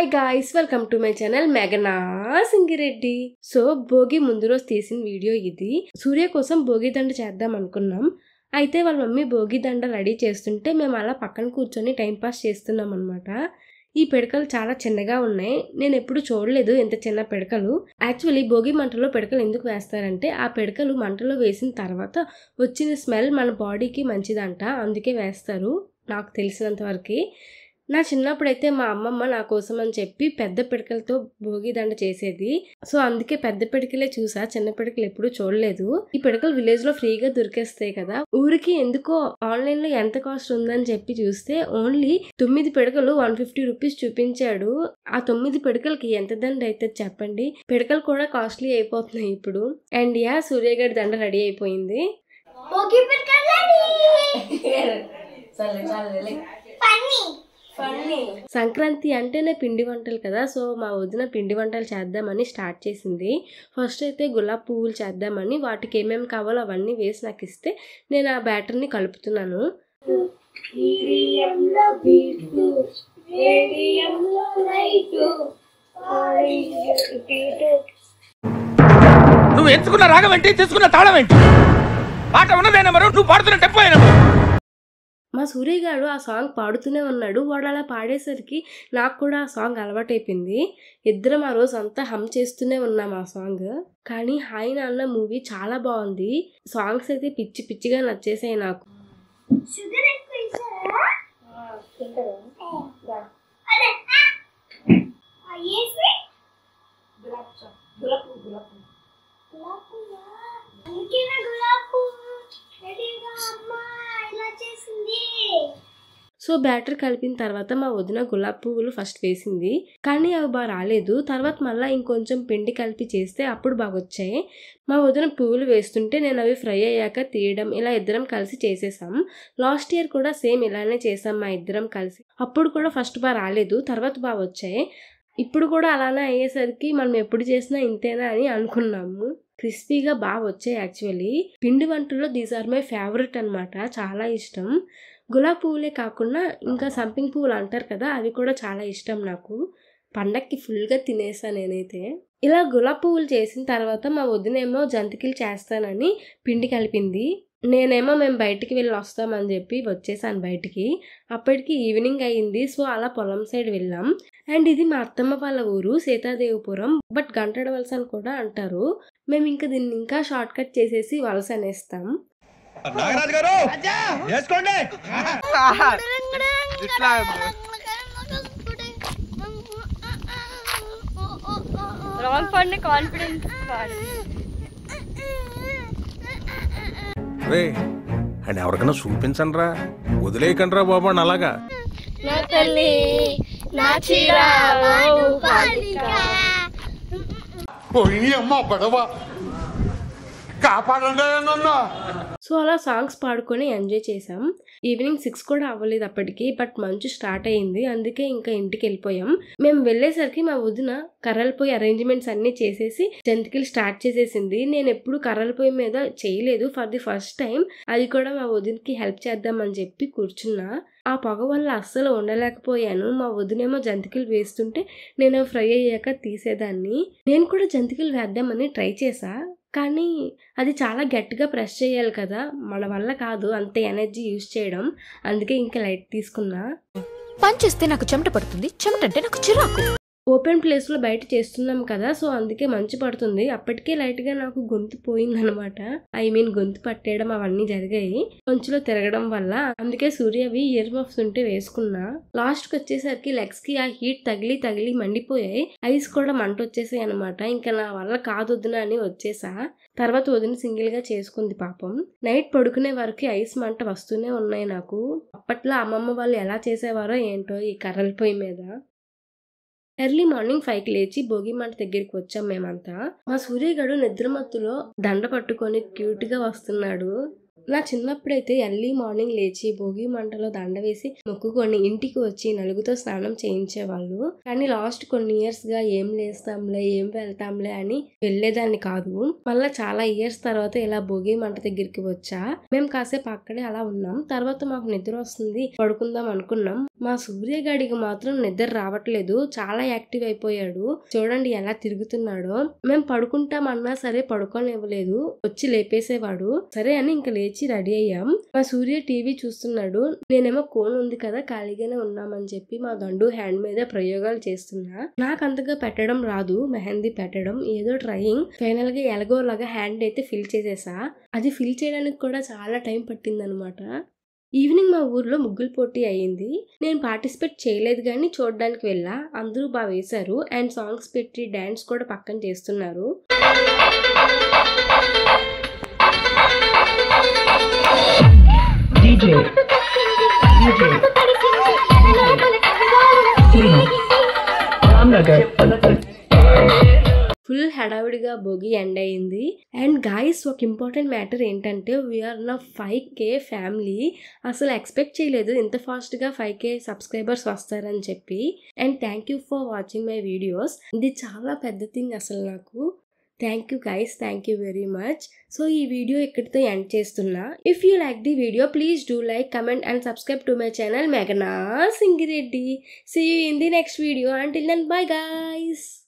Hi guys, welcome to my channel మేఘనా Singireddy. So Bhogi ముందు రోజు తీసిన వీడియో ఇది. సూర్య కోసం భోగి దండ చేద్దాం అనుకున్నాం. అయితే వాళ్ళ మమ్మీ భోగి దండ రెడీ చేస్తుంటే మేము అలా పక్కన కూర్చొని టైం పాస్ చేస్తున్నాం అనమాట. ఈ పిడకలు చాలా చిన్నగా ఉన్నాయి. నేను ఎప్పుడు చూడలేదు ఇంత చిన్న పిడకలు. యాక్చువల్లీ భోగి మంటలో పిడకలు ఎందుకు వేస్తారంటే ఆ పిడకలు మంటలో వేసిన తర్వాత వచ్చిన స్మెల్ మన బాడీకి మంచిదంట, అందుకే వేస్తారు నాకు తెలిసినంత వరకు. నా చిన్నప్పుడైతే మా అమ్మమ్మ నా కోసం అని చెప్పి పెద్ద పిడకలతో భోగి దండ చేసేది. సో అందుకే పెద్ద పిడకలే చూసా, చిన్న పిడకలు ఎప్పుడు చూడలేదు. ఈ పిడకలు విలేజ్ లో ఫ్రీగా దొరికేస్తాయి కదా. ఊరికి ఎందుకో ఆన్లైన్ లో ఎంత కాస్ట్ ఉందని చెప్పి చూస్తే ఓన్లీ 9 పిడకలు 150 రూపీస్ చూపించాడు. ఆ 9 పిడకలకి ఎంత దండ అయితే చెప్పండి. పిడకలు కూడా కాస్ట్లీ అయిపోతున్నాయి ఇప్పుడు. అండ్ యా, సూర్యగడ్ దండ రెడీ అయిపోయింది. సంక్రాంతి అంటేనే పిండి వంటలు కదా. సో మా వదిన పిండి వంటలు చేద్దామని స్టార్ట్ చేసింది. ఫస్ట్ అయితే గులాబీ పువ్వులు చేద్దామని వాటికి ఏమేమి కావాలో అవన్నీ వేసి నాకు ఇస్తే నేను ఆ బ్యాటర్ని కలుపుతున్నాను. నువ్వు ఎంచుకున్న రాగం ఏంటి, తీసుకున్న తాళం ఏంటి? పాట ఉన్నదేనా మరో, నువ్వు పాడుతున్న టెంపో అయినా. మా సూర్య గారు ఆ సాంగ్ పాడుతూనే ఉన్నాడు. వాడు అలా పాడేసరికి నాకు కూడా ఆ సాంగ్ అలవాటైపోయింది. ఇద్దరం ఆ రోజు అంతా హమ్ చేస్తూనే ఉన్నాం ఆ సాంగ్. కానీ హాయ్ నాన్న మూవీ చాలా బాగుంది. సాంగ్స్ అయితే పిచ్చి పిచ్చిగా నచ్చేసాయి నాకు. సో బ్యాటర్ కలిపిన తర్వాత మా వదిన గులాబీ పువ్వులు ఫస్ట్ వేసింది, కానీ అవి బాగా రాలేదు. తర్వాత మళ్ళీ ఇంకొంచెం పిండి కలిపి చేస్తే అప్పుడు బాగా వచ్చాయి. మా వదిన పువ్వులు వేస్తుంటే నేను అవి ఫ్రై అయ్యాక తీయడం, ఇలా ఇద్దరం కలిసి చేసేసాం. లాస్ట్ ఇయర్ కూడా సేమ్ ఇలానే చేసాం మా ఇద్దరం కలిసి. అప్పుడు కూడా ఫస్ట్ బాగా రాలేదు, తర్వాత బాగా వచ్చాయి. ఇప్పుడు కూడా అలానే అయ్యేసరికి మనం ఎప్పుడు చేసినా ఇంతేనా అని అనుకున్నాము. క్రిస్పీగా బాగా వచ్చాయి. యాక్చువల్లీ పిండి వంటల్లో దీస్ ఆర్ మై ఫేవరెట్ అనమాట, చాలా ఇష్టం. గులాబీ పువ్వులే కాకుండా ఇంకా సంపింగ్ పువ్వులు అంటారు కదా, అవి కూడా చాలా ఇష్టం నాకు. పండక్కి ఫుల్గా తినేసా నేనైతే. ఇలా గులాబీ పువ్వులు చేసిన తర్వాత మా వదినేమో జంతికలు చేస్తానని పిండి కలిపింది. నేనేమో మేము బయటికి వెళ్ళి వస్తామని చెప్పి వచ్చేసాను బయటికి. అప్పటికి ఈవినింగ్ అయ్యింది. సో అలా పొలం సైడ్ వెళ్ళాం. అండ్ ఇది మా అత్తమ్మ వాళ్ళ ఊరు సీతాదేవిపురం, బట్ గంటడ వలస అని కూడా అంటారు. మేము ఇంకా దీన్ని ఇంకా షార్ట్ కట్ చేసేసి వలస అనేస్తాం. నాగరాజు గారు చేసుకోండి. అండ్ ఎవరికైనా చూపించండి రా, వదిలేయకండి రా బాబు అని అలాగా. సో అలా సాంగ్స్ పాడుకొని ఎంజాయ్ చేసాం. ఈవినింగ్ 6 కూడా అవ్వలేదు అప్పటికి, బట్ మంచు స్టార్ట్ అయ్యింది. అందుకే ఇంకా ఇంటికి వెళ్ళిపోయాం. మేము వెళ్ళేసరికి మా వదిన కర్రల పొయ్యి అరేంజ్మెంట్స్ అన్ని చేసేసి జంతికలు స్టార్ట్ చేసేసింది. నేను ఎప్పుడు కర్రల పొయ్యి మీద చేయలేదు, ఫర్ ది ఫస్ట్ టైం. అది కూడా మా వదినకి హెల్ప్ చేద్దామని చెప్పి కూర్చున్నా. ఆ పొగ వల్ల అస్సలు ఉండలేకపోయాను. మా వదినేమో జంతికలు వేస్తుంటే నేను ఫ్రై అయ్యాక తీసేదాన్ని. నేను కూడా జంతికలు వేద్దామని ట్రై చేసా, కానీ అది చాలా గట్టిగా ప్రెస్ చేయాలి కదా, మన వల్ల కాదు అంత ఎనర్జీ యూజ్ చేయడం. అందుకే ఇంకా లైట్ తీసుకున్నా. పని చేస్తే నాకు చెమట పడుతుంది, చెమట అంటే నాకు చిరాకు. ఓపెన్ ప్లేస్లో బయట చేస్తున్నాం కదా, సో అందుకే మంచు పడుతుంది. అప్పటికే లైట్గా నాకు గొంతు పోయిందనమాట. గొంతు పట్టేయడం అవన్నీ జరిగాయి మంచులో తిరగడం వల్ల. అందుకే సూర్యవి ఇయర్ మఫ్స్ ఉంటే వేసుకున్నా. లాస్ట్కి వచ్చేసరికి లెగ్స్ కి ఆ హీట్ తగిలి తగిలి మండిపోయాయి. ఐస్ కూడా మంట వచ్చేసాయి అనమాట. ఇంకా నా వల్ల కాదు వదిన అని వచ్చేసా. తర్వాత వదిన సింగిల్ గా చేసుకుంది పాపం. నైట్ పడుకునే వరకు ఐస్ మంట వస్తూనే ఉన్నాయి నాకు. అప్పట్లో అమ్మమ్మ వాళ్ళు ఎలా చేసేవారో ఏంటో ఈ కర్రల పొయ్యి మీద. ఎర్లీ మార్నింగ్ 5కి లేచి భోగి మంట దగ్గరికి వచ్చాం మేమంతా. మా సూర్యగడు నిద్రమత్తులో దండ పట్టుకొని క్యూట్ గా వస్తున్నాడు. నా చిన్నప్పుడైతే ఎర్లీ మార్నింగ్ లేచి భోగి మంటలో దండ వేసి మొక్కుకొని ఇంటికి వచ్చి నలుగుతో స్నానం చేయించేవాళ్ళు. కానీ లాస్ట్ కొన్ని ఇయర్స్ గా ఏం లేస్తాంలే ఏం వెళ్తాంలే అని వెళ్లేదాన్ని కాదు. మళ్ళా చాలా ఇయర్స్ తర్వాత ఇలా భోగి మంట దగ్గరికి వచ్చా. మేము కాసేపు అక్కడే అలా ఉన్నాం. తర్వాత మాకు నిద్ర వస్తుంది, పడుకుందాం అనుకున్నాం. మా సూర్యగాడికి మాత్రం నిద్ర రావట్లేదు, చాలా యాక్టివ్ అయిపోయాడు. చూడండి ఎలా తిరుగుతున్నాడో. మేము పడుకుంటామన్నా సరే పడుకోనివ్వలేదు, వచ్చి లేపేసేవాడు. సరే అని ఇంకా లేచి రెడీ అయ్యాం. మా సూర్య టీవీ చూస్తున్నాడు. నేనేమో కోన్ ఉంది కదా ఖాళీగానే ఉన్నామని చెప్పి మా గండు హ్యాండ్ మీద ప్రయోగాలు చేస్తున్నా. నాకు అంతగా పెట్టడం రాదు, మెహందీ పెట్టడం ఏదో ట్రయింగ్. ఫైనల్ గా ఎలాగోలాగా హ్యాండ్ అయితే ఫిల్ చేసేసా. అది ఫిల్ చేయడానికి కూడా చాలా టైం పట్టింది అనమాట. ఈవినింగ్ మా ఊర్లో ముగ్గుల పోటీ అయ్యింది. నేను పార్టిసిపేట్ చేయలేదు కానీ చూడడానికి వెళ్ళా. అందరూ బాగా వేశారు అండ్ సాంగ్స్ పెట్టి డాన్స్ కూడా పక్కన చేస్తున్నారు. ఫుల్ హడావిడిగా భోగి ఎండ్ అయింది. అండ్ గాయస్ ఒక ఇంపార్టెంట్ మ్యాటర్ ఏంటంటే వీఆర్ నా 5K ఫ్యామిలీ. అసలు ఎక్స్పెక్ట్ చేయలేదు ఇంత ఫాస్ట్గా 5K సబ్స్క్రైబర్స్ వస్తారని చెప్పి. And thank you for watching my videos. ఇది చాలా పెద్ద థింగ్ అసలు నాకు. Thank you guys, thank you very much. So ఈ వీడియో ఇక్కడితో ఎండ్ చేస్తున్నా. If you like the video please do like, comment and subscribe to my channel మేఘనా Singireddy. See you in the next video. Until then, bye guys.